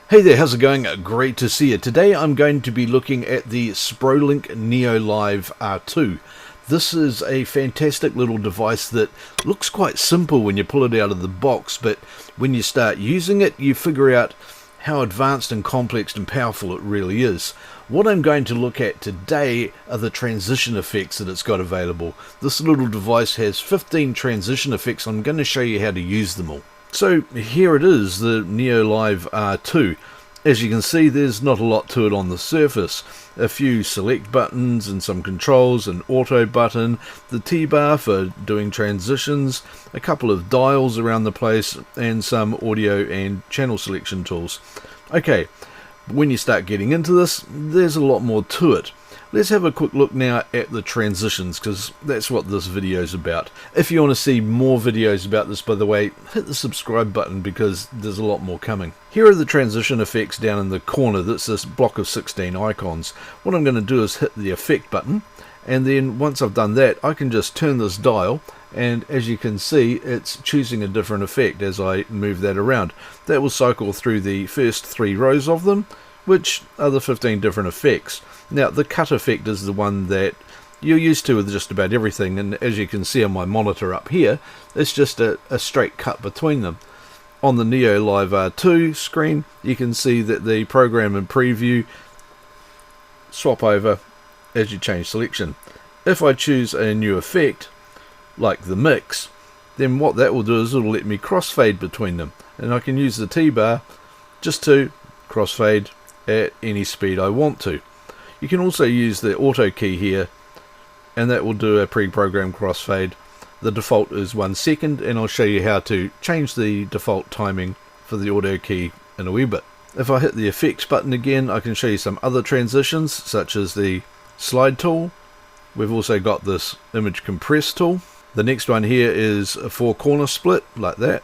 Hey there, how's it going? Great to see you. Today I'm going to be looking at the SproLink NeoLive R2. This is a fantastic little device that looks quite simple when you pull it out of the box, but when you start using it, you figure out how advanced and complex and powerful it really is. What I'm going to look at today are the transition effects that it's got available. This little device has 15 transition effects. I'm going to show you how to use them all. So here it is, the NeoLive R2. As you can see, there's not a lot to it on the surface. A few select buttons and some controls, an auto button, the T-bar for doing transitions, a couple of dials around the place, and some audio and channel selection tools. Okay, when you start getting into this, there's a lot more to it. Let's have a quick look now at the transitions, because that's what this video is about. If you want to see more videos about this, by the way, hit the subscribe button because there's a lot more coming. Here are the transition effects down in the corner. That's this block of 16 icons. What I'm going to do is hit the effect button, and then once I've done that, I can just turn this dial, and as you can see, it's choosing a different effect as I move that around. That will cycle through the first 3 rows of them, which are the 15 different effects. Now, the cut effect is the one that you're used to with just about everything, and as you can see on my monitor up here, it's just a straight cut between them. On the NeoLive R2 screen, you can see that the program and preview swap over as you change selection. If I choose a new effect, like the mix, then what that will do is it'll let me crossfade between them, and I can use the T-bar just to crossfade at any speed I want to. You can also use the auto key here, and that will do a pre-programmed crossfade. The default is 1 second, and I'll show you how to change the default timing for the auto key in a wee bit. If I hit the effects button again, I can show you some other transitions, such as the slide tool. We've also got this image compress tool. The next one here is a 4-corner split, like that.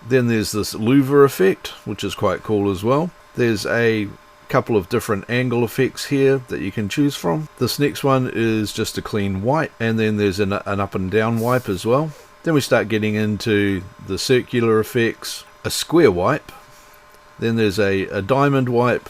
Then there's this louver effect, which is quite cool as well. There's a couple of different angle effects here that you can choose from. This next one is just a clean wipe, and then there's an up and down wipe as well. Then we start getting into the circular effects, a square wipe, then there's a diamond wipe,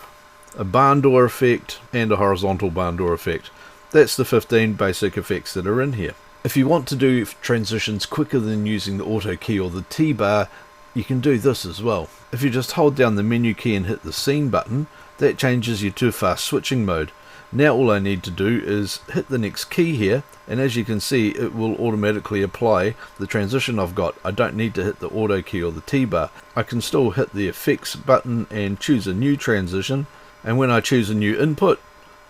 a barn door effect, and a horizontal barn door effect. That's the 15 basic effects that are in here. If you want to do transitions quicker than using the auto key or the T-bar, you can do this as well. If you just hold down the menu key and hit the scene button, that changes you to fast switching mode. Now all I need to do is hit the next key here, and as you can see, it will automatically apply the transition I've got. I don't need to hit the auto key or the T-bar. I can still hit the effects button and choose a new transition, and when I choose a new input,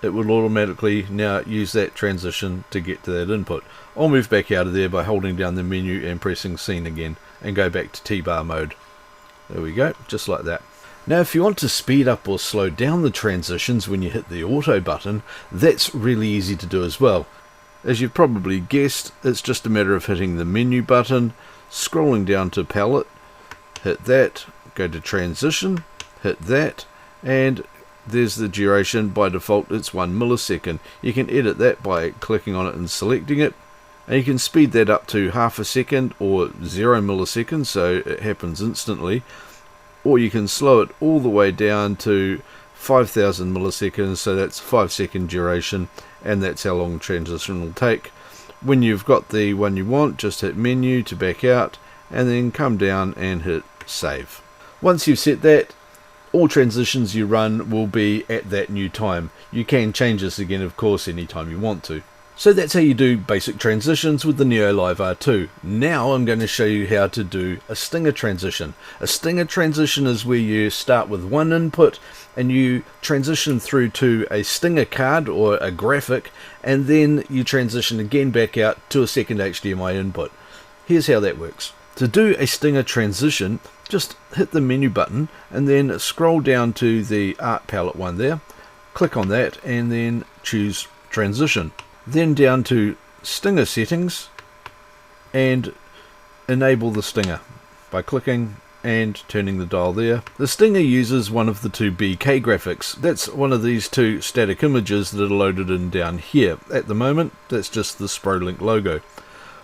it will automatically now use that transition to get to that input. I'll move back out of there by holding down the menu and pressing scene again, and go back to T-bar mode. There we go, just like that. Now if you want to speed up or slow down the transitions when you hit the auto button, that's really easy to do as well. As you've probably guessed, it's just a matter of hitting the menu button, scrolling down to palette, hit that, go to transition, hit that, and there's the duration. By default it's 1 millisecond. You can edit that by clicking on it and selecting it, and you can speed that up to half a second or 0 milliseconds, so it happens instantly. Or you can slow it all the way down to 5,000 milliseconds, so that's 5-second duration, and that's how long transition will take. When you've got the one you want, just hit menu to back out, and then come down and hit save. Once you've set that, all transitions you run will be at that new time. You can change this again, of course, anytime you want to. So that's how you do basic transitions with the NeoLive R2. Now I'm going to show you how to do a stinger transition. A stinger transition is where you start with one input and you transition through to a stinger card or a graphic, and then you transition again back out to a second HDMI input. Here's how that works. To do a stinger transition, just hit the menu button and then scroll down to the art palette one there. Click on that and then choose transition. Then down to stinger settings and enable the stinger by clicking and turning the dial there. The stinger uses one of the two BK graphics. That's one of these two static images that are loaded in down here. At the moment, that's just the SproLink logo.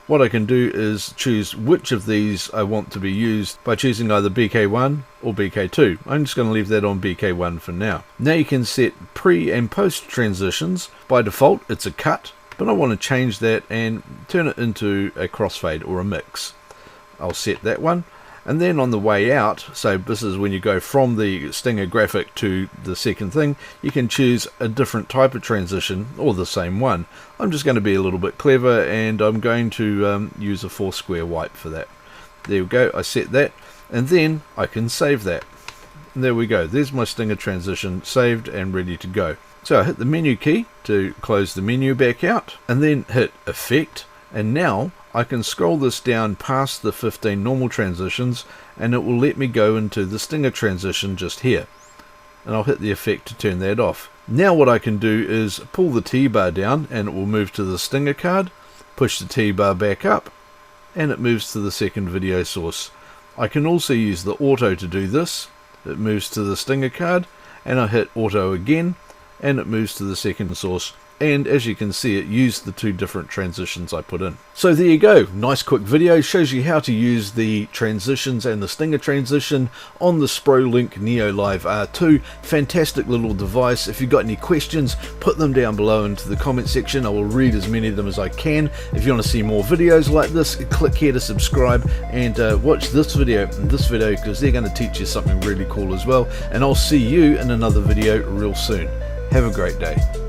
what I can do is choose which of these I want to be used by choosing either BK1 or BK2. I'm just going to leave that on BK1 for now. Now you can set pre and post transitions. By default it's a cut, but I want to change that and turn it into a crossfade or a mix. I'll set that one. And then on the way out, so this is when you go from the Stinger graphic to the second thing, you can choose a different type of transition or the same one. I'm just going to be a little bit clever and I'm going to use a 4 square wipe for that. There we go, I set that, and then I can save that. And there we go, there's my Stinger transition saved and ready to go. So I hit the menu key to close the menu back out, and then hit Effect, and now I can scroll this down past the 15 normal transitions and it will let me go into the Stinger transition just here. And I'll hit the effect to turn that off. Now what I can do is pull the T-bar down and it will move to the Stinger card, push the T-bar back up, and it moves to the second video source. I can also use the auto to do this. It moves to the Stinger card, and I hit auto again, and it moves to the second source. And as you can see, it used the 2 different transitions I put in. So there you go, nice quick video, shows you how to use the transitions and the Stinger transition on the SproLink NeoLive R2. Fantastic little device. If you've got any questions, put them down below into the comment section. I will read as many of them as I can. If you want to see more videos like this, click here to subscribe and watch this video and this video, because they're going to teach you something really cool as well. And I'll see you in another video real soon. Have a great day.